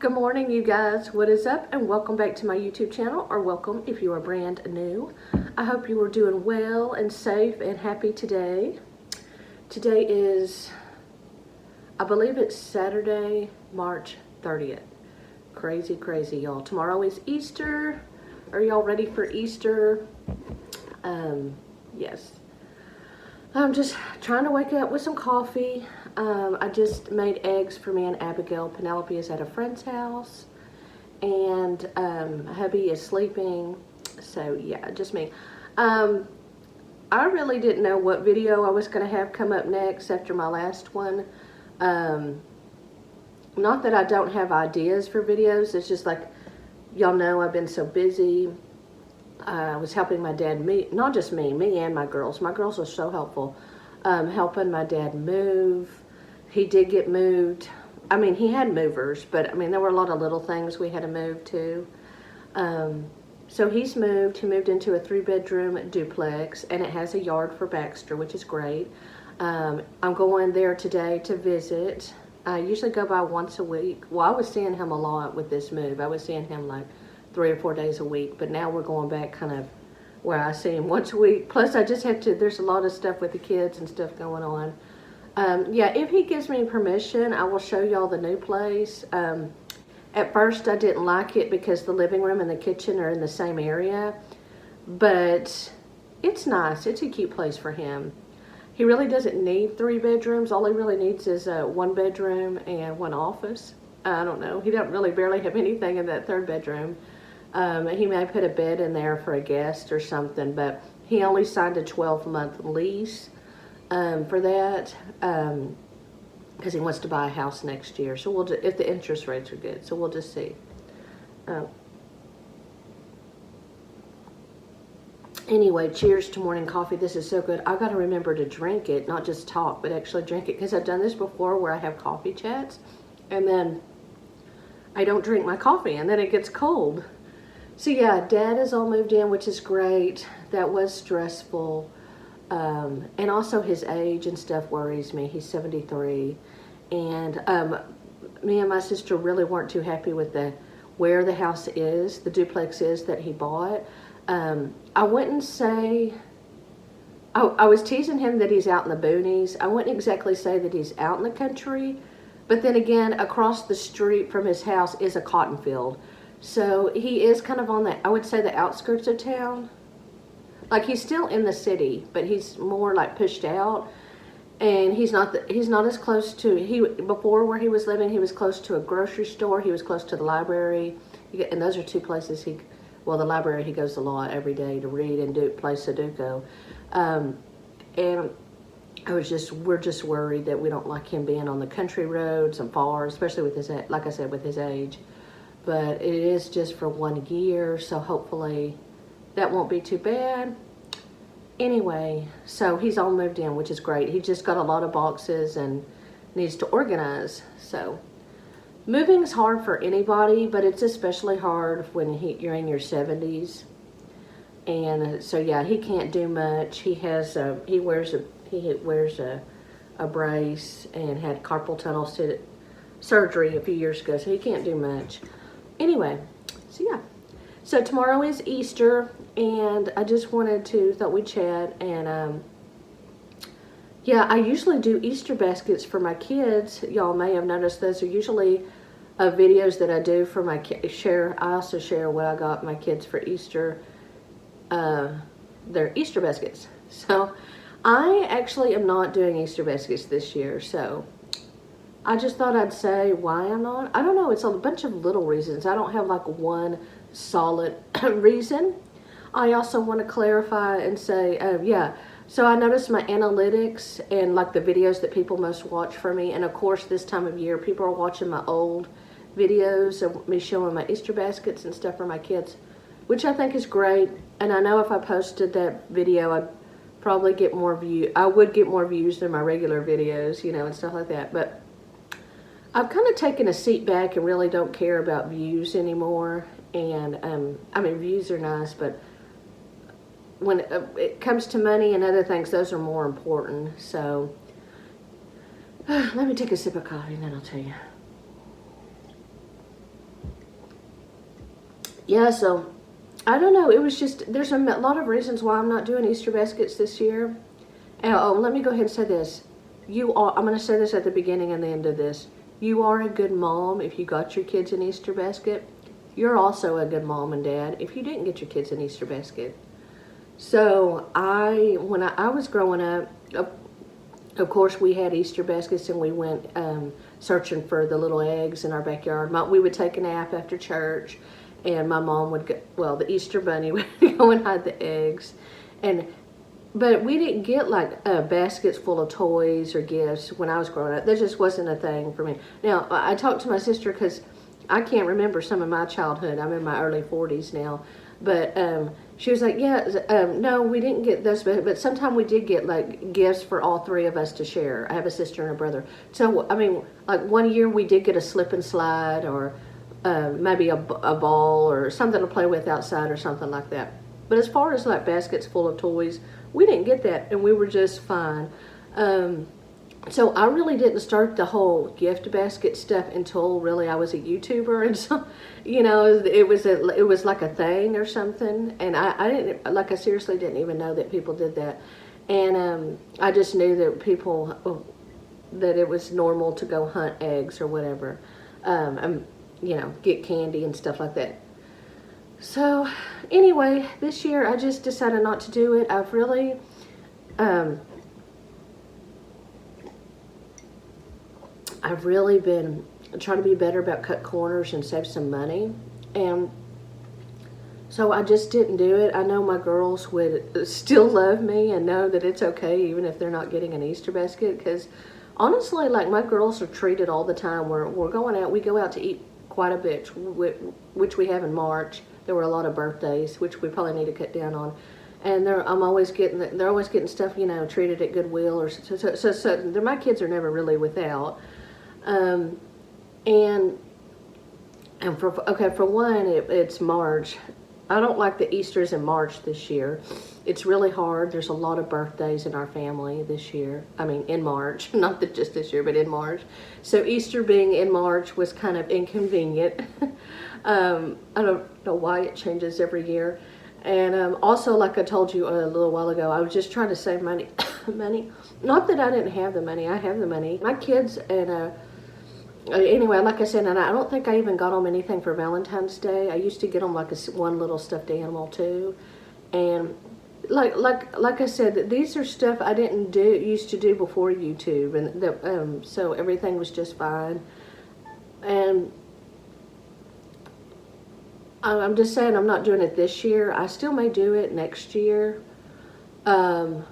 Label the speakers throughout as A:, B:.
A: Good morning, you guys. What is up? And welcome back to my YouTube channel, or welcome if you are brand new. I hope you are doing well and safe and happy today. Today is, I believe it's Saturday, March 30th. Crazy, crazy, y'all. Tomorrow is Easter. Are y'all ready for Easter? Yes. I'm just trying to wake up with some coffee. I just made eggs for me and Abigail. Penelope is at a friend's house, and hubby is sleeping. So yeah, just me. I really didn't know what video I was going to have come up next after my last one. Not that I don't have ideas for videos. It's just like, y'all know I've been so busy. I was helping my dad, not just me and my girls. My girls are so helpful. Helping my dad move. He did get moved. I mean, he had movers, but I mean, there were a lot of little things we had to move to. So he's moved. He moved into a 3-bedroom duplex, and it has a yard for Baxter, which is great. I'm going there today to visit. I usually go by once a week. Well, I was seeing him a lot with this move. I was seeing him like 3 or 4 days a week, but now we're going back kind of where I see him once a week. Plus, I just have to, there's a lot of stuff with the kids and stuff going on. Yeah, if he gives me permission, I will show y'all the new place. At first, I didn't like it because the living room and the kitchen are in the same area, but it's nice. It's a cute place for him. He really doesn't need 3 bedrooms. All he really needs is 1 bedroom and 1 office. I don't know. He don't really barely have anything in that 3rd bedroom. He may put a bed in there for a guest or something, but he only signed a 12-month lease for that because he wants to buy a house next year. So we'll if the interest rates are good. So we'll just see. Anyway, cheers to morning coffee. This is so good. I got to remember to drink it, not just talk, but actually drink it, because I've done this before where I have coffee chats and then I don't drink my coffee and then it gets cold. So yeah, Dad is all moved in, which is great. That was stressful. And also his age and stuff worries me. He's 73. And me and my sister really weren't too happy with where the house is, the duplex is that he bought. I wouldn't say, I was teasing him that he's out in the boonies. I wouldn't exactly say that he's out in the country, but then again, across the street from his house is a cotton field. So he is kind of on the, I would say, the outskirts of town. Like, he's still in the city, but he's more like pushed out. And he's not as close to, before where he was living, he was close to a grocery store. He was close to the library. And those are 2 places the library he goes a lot every day to read and play Sudoku. And we're just worried that we don't like him being on the country roads and far, especially with his, like I said, with his age. But it is just for 1 year, so hopefully that won't be too bad. Anyway, so he's all moved in, which is great. He just got a lot of boxes and needs to organize. So moving is hard for anybody, but it's especially hard when you're in your 70s. And so yeah, he can't do much. He wears a brace and had carpal tunnel surgery a few years ago, so he can't do much. Anyway, so yeah. So tomorrow is Easter, and I just thought we'd chat. And yeah, I usually do Easter baskets for my kids. Y'all may have noticed those are usually videos that I do for my kids. I also share what I got my kids for Easter, their Easter baskets. So I actually am not doing Easter baskets this year, so I just thought I'd say why I'm not. I don't know, it's a bunch of little reasons. I don't have like one solid reason. I also want to clarify and say, yeah, so I noticed my analytics and like the videos that people most watch for me, and of course this time of year people are watching my old videos of me showing my Easter baskets and stuff for my kids, which I think is great. And I know if I posted that video, I'd probably get more views. I would get more views than my regular videos, you know, and stuff like that. But I've kind of taken a seat back and really don't care about views anymore. And I mean, views are nice, but when it comes to money and other things, those are more important. So let me take a sip of coffee and then I'll tell you. yeah, so I don't know. It was just, there's a lot of reasons why I'm not doing Easter baskets this year. Oh, let me go ahead and say this. I'm going to say this at the beginning and the end of this. You are a good mom if you got your kids an Easter basket. You're also a good mom and dad if you didn't get your kids an Easter basket. So when I was growing up, of course we had Easter baskets and we went searching for the little eggs in our backyard. We would take a nap after church, and my mom would go, the Easter bunny would go and hide the eggs. But we didn't get like baskets full of toys or gifts when I was growing up. That just wasn't a thing for me. Now, I talked to my sister because I can't remember some of my childhood. I'm in my early 40s now. But she was like, no, we didn't get those. But sometime we did get like gifts for all three of us to share. I have a sister and a brother. So, I mean, like one year we did get a slip and slide or maybe a ball or something to play with outside or something like that. But as far as like baskets full of toys, we didn't get that, and we were just fine. So I really didn't start the whole gift basket stuff until really I was a YouTuber, and so, it was like a thing or something, and I seriously didn't even know that people did that, and I just knew that that it was normal to go hunt eggs or whatever, get candy and stuff like that. So anyway, this year I just decided not to do it. I've really, been trying to be better about cut corners and save some money. And so I just didn't do it. I know my girls would still love me and know that it's okay even if they're not getting an Easter basket. Because honestly, like my girls are treated all the time. We're going out. We go out to eat quite a bit, which we have in March. There were a lot of birthdays, which we probably need to cut down on. And they're always getting stuff, treated at Goodwill or so my kids are never really without. And for one, it's March. I don't like the Easters in March this year. It's really hard. There's a lot of birthdays in our family this year. I mean, in March, not that just this year, but in March. So Easter being in March was kind of inconvenient. I don't know why it changes every year. And also, like I told you a little while ago, I was just trying to save money. Not that I didn't have the money. I have the money. My kids and anyway, like I said, and I don't think I even got them anything for Valentine's Day. I used to get them like one little stuffed animal too, and like I said, these are stuff I didn't used to do before YouTube, and so everything was just fine. And I'm just saying I'm not doing it this year. I still may do it next year, or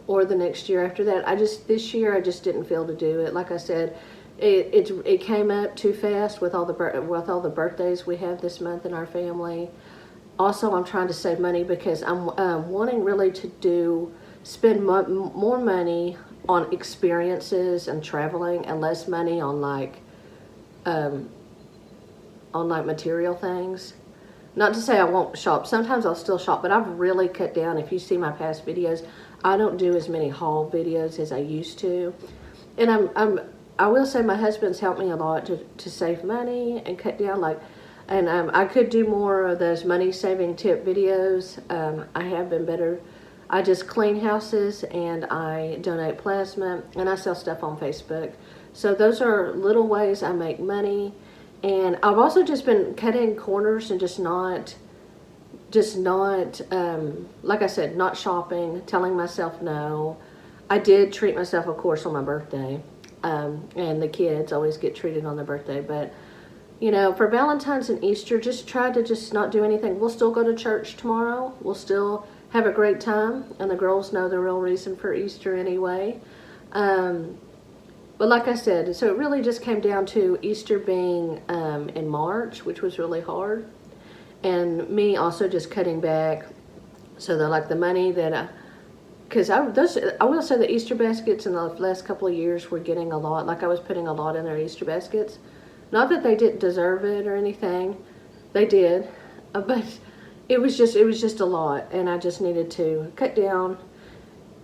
A: the next year after that. This year I just didn't feel to do it. Like I said. It came up too fast with all the birthdays we have this month in our family. Also, I'm trying to save money because I'm wanting really to spend more money on experiences and traveling and less money on like material things. Not to say I won't shop. Sometimes I'll still shop, but I've really cut down. If you see my past videos, I don't do as many haul videos as I used to, and I will say my husband's helped me a lot to save money and cut down, and I could do more of those money saving tip videos. I have been better. I just clean houses and I donate plasma and I sell stuff on Facebook. So those are little ways I make money. And I've also just been cutting corners and just not, like I said, not shopping, telling myself no. I did treat myself, of course, on my birthday. And the kids always get treated on their birthday. But, for Valentine's and Easter, just try to just not do anything. We'll still go to church tomorrow. We'll still have a great time. And the girls know the real reason for Easter anyway. But like I said, so it really just came down to Easter being in March, which was really hard. And me also just cutting back. So the money that because I will say the Easter baskets in the last couple of years were getting a lot. Like I was putting a lot in their Easter baskets. Not that they didn't deserve it or anything. They did. But it was just a lot. And I just needed to cut down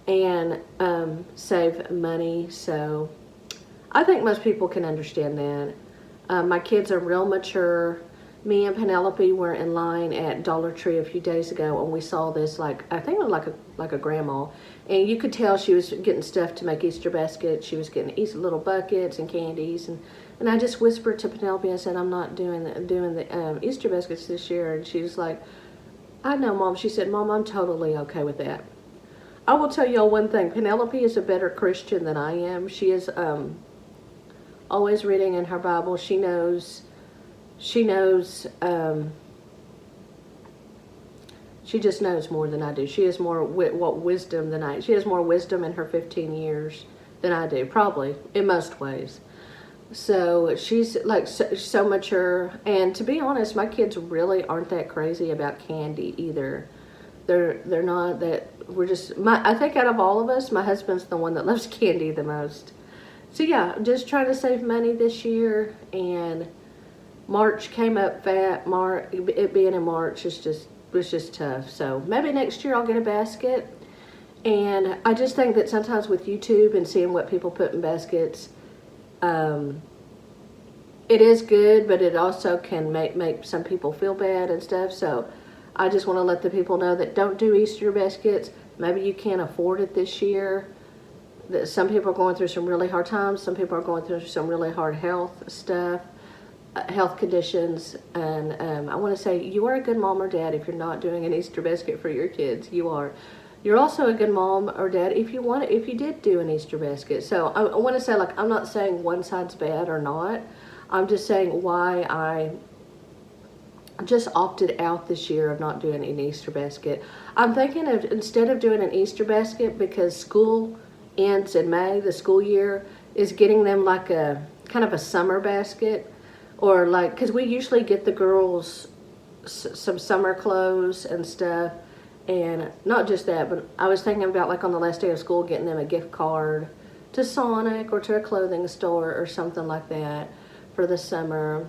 A: and save money. So I think most people can understand that. My kids are real mature. Me and Penelope were in line at Dollar Tree a few days ago, and we saw this, like, I think it was like a grandma, and you could tell she was getting stuff to make Easter baskets. She was getting Easter little buckets and candies, and I just whispered to Penelope, I said, I'm not doing the Easter baskets this year, and she was like, I know, Mom. She said, Mom, I'm totally okay with that. I will tell y'all one thing. Penelope is a better Christian than I am. She is always reading in her Bible. She knows, she just knows more than I do. She has more wisdom than I. She has more wisdom in her 15 years than I do, probably, in most ways. So she's like so mature. And to be honest, my kids really aren't that crazy about candy either. They're not that. We're just, I think out of all of us, my husband's the one that loves candy the most. So yeah, just trying to save money this year, and March came up fat. It being in March was just tough. So maybe next year I'll get a basket. And I just think that sometimes with YouTube and seeing what people put in baskets, it is good, but it also can make some people feel bad and stuff. So I just want to let the people know that don't do Easter baskets. Maybe you can't afford it this year. That some people are going through some really hard times. Some people are going through some really hard health stuff, health conditions. And I want to say you are a good mom or dad if you're not doing an Easter basket for your kids. You are. You're also a good mom or dad if you did do an Easter basket. So I want to say, like, I'm not saying one side's bad or not. I'm just saying why I just opted out this year of not doing an Easter basket. I'm thinking of, instead of doing an Easter basket, because school ends in May, the school year, is getting them like a kind of a summer basket, or like, because we usually get the girls some summer clothes and stuff. And not just that, but I was thinking about, like, on the last day of school, getting them a gift card to Sonic or to a clothing store or something like that for the summer.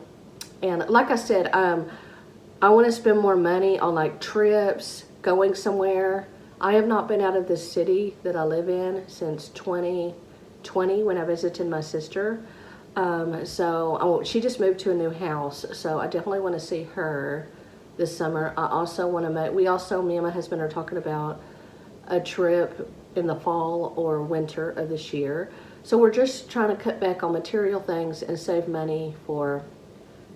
A: And like I said, I want to spend more money on, like, trips, going somewhere. I have not been out of the city that I live in since 2020 when I visited my sister. She just moved to a new house, so I definitely want to see her this summer. I also want to me and my husband are talking about a trip in the fall or winter of this year. So we're just trying to cut back on material things and save money for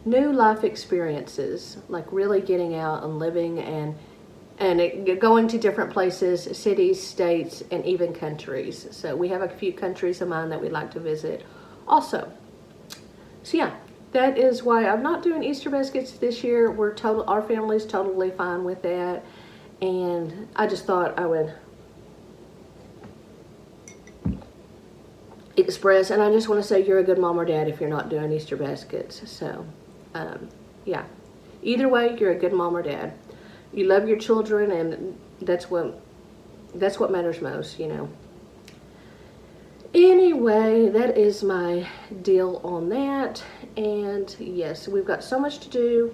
A: new life experiences, like really getting out and living and going to different places, cities, states, and even countries. So we have a few countries of mine that we'd like to visit also. So yeah, that is why I'm not doing Easter baskets this year. Our family's totally fine with that. And I just thought I would express, and I just want to say you're a good mom or dad if you're not doing Easter baskets. So, yeah. Either way, you're a good mom or dad. You love your children, and that's what matters most, you know. Anyway, that is my deal on that. And yes, we've got so much to do.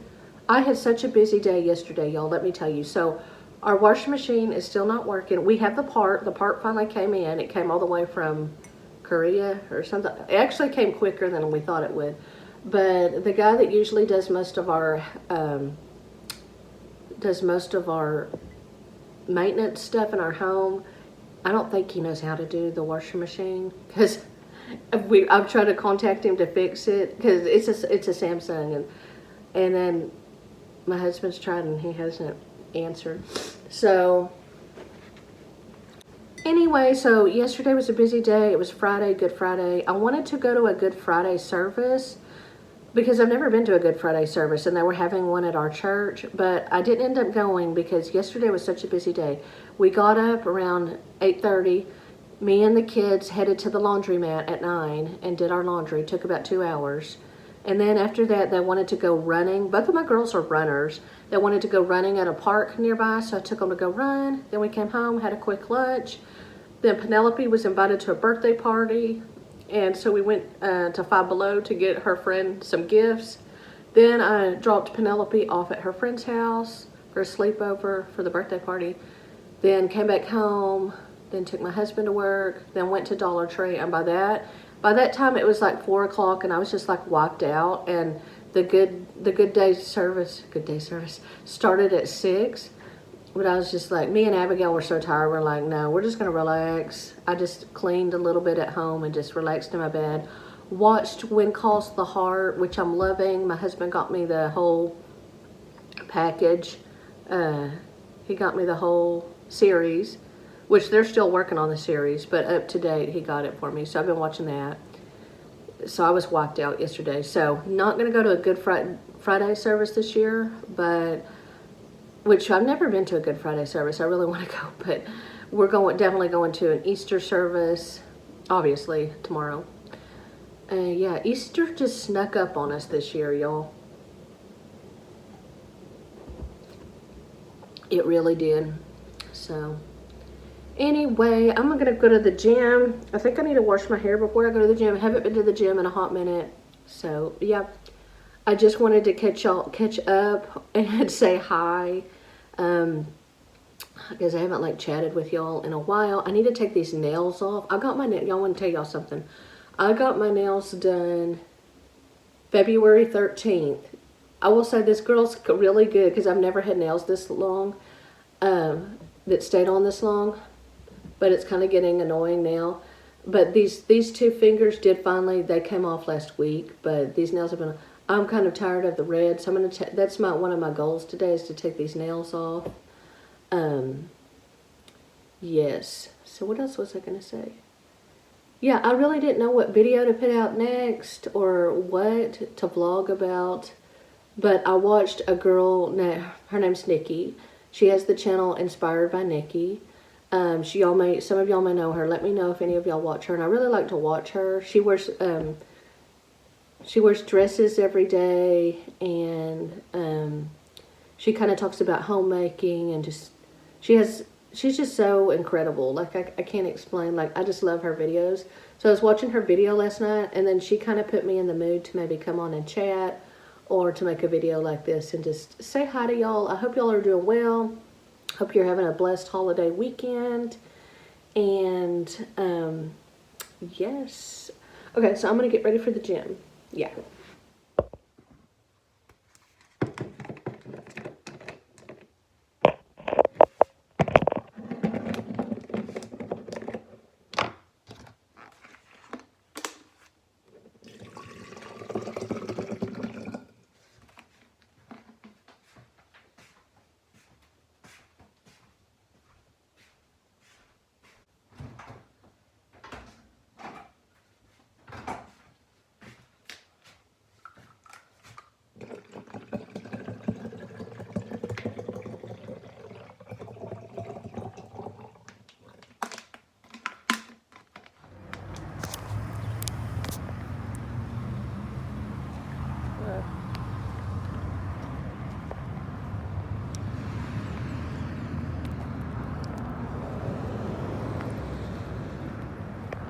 A: I had such a busy day yesterday, y'all, let me tell you. So our washing machine is still not working. We have the part finally came in. It came all the way from Korea or something. It actually came quicker than we thought it would. But the guy that usually does most of our maintenance stuff in our home, I don't think he knows how to do the washing machine, because I've tried to contact him to fix it, because it's a Samsung, and then my husband's tried and he hasn't answered. So anyway, so yesterday was a busy day. It was Friday, Good Friday. I wanted to go to a Good Friday service because I've never been to a Good Friday service, and they were having one at our church, but I didn't end up going because yesterday was such a busy day. We got up around 8:30. Me and the kids headed to the laundromat at 9 and did our laundry. It took about 2 hours. And then after that, they wanted to go running. Both of my girls are runners. They wanted to go running at a park nearby, so I took them to go run. Then we came home, had a quick lunch. Then Penelope was invited to a birthday party, and so we went to Five Below to get her friend some gifts. Then I dropped Penelope off at her friend's house for a sleepover for the birthday party. Then came back home, then took my husband to work, then went to Dollar Tree, and by that time it was like 4 o'clock, and I was just like wiped out. And the good day service started at 6. But I was just like, me and Abigail were so tired. We're like, no, we're just gonna relax. I just cleaned a little bit at home and just relaxed in my bed. Watched When Calls the Heart, which I'm loving. My husband got me the whole package. He got me the whole series, which they're still working on the series, but up to date, he got it for me. So I've been watching that. So I was wiped out yesterday. So not gonna go to a Good Friday service this year, but which I've never been to a Good Friday service. I really want to go, but we're definitely going to an Easter service, obviously tomorrow. Yeah, Easter just snuck up on us this year, y'all. It really did. So anyway, I'm gonna go to the gym. I think I need to wash my hair before I go to the gym. I haven't been to the gym in a hot minute. So yeah, I just wanted to catch up and say hi. Because I haven't chatted with y'all in a while. I need to take these nails off. I got my y'all want to tell y'all something. I got my nails done February 13th. I will say this girl's really good because I've never had nails this long, that stayed on this long, but it's kind of getting annoying now. But these two fingers they came off last week, but these nails have been, I'm kind of tired of the red, so I'm going to, that's one of my goals today is to take these nails off. Yes. So what else was I going to say? Yeah, I really didn't know what video to put out next or what to vlog about, but I watched a girl, her name's Nikki. She has the channel Inspired by Nikki. Some of y'all may know her. Let me know if any of y'all watch her, and I really like to watch her. She wears dresses every day, and she kind of talks about homemaking, and she's just so incredible. I can't explain. I just love her videos. So I was watching her video last night, and then she kind of put me in the mood to maybe come on and chat or to make a video like this and just say hi to y'all. I hope y'all are doing well. Hope you're having a blessed holiday weekend. And yes. Okay, so I'm going to get ready for the gym. Yeah.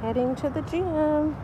A: Heading to the gym.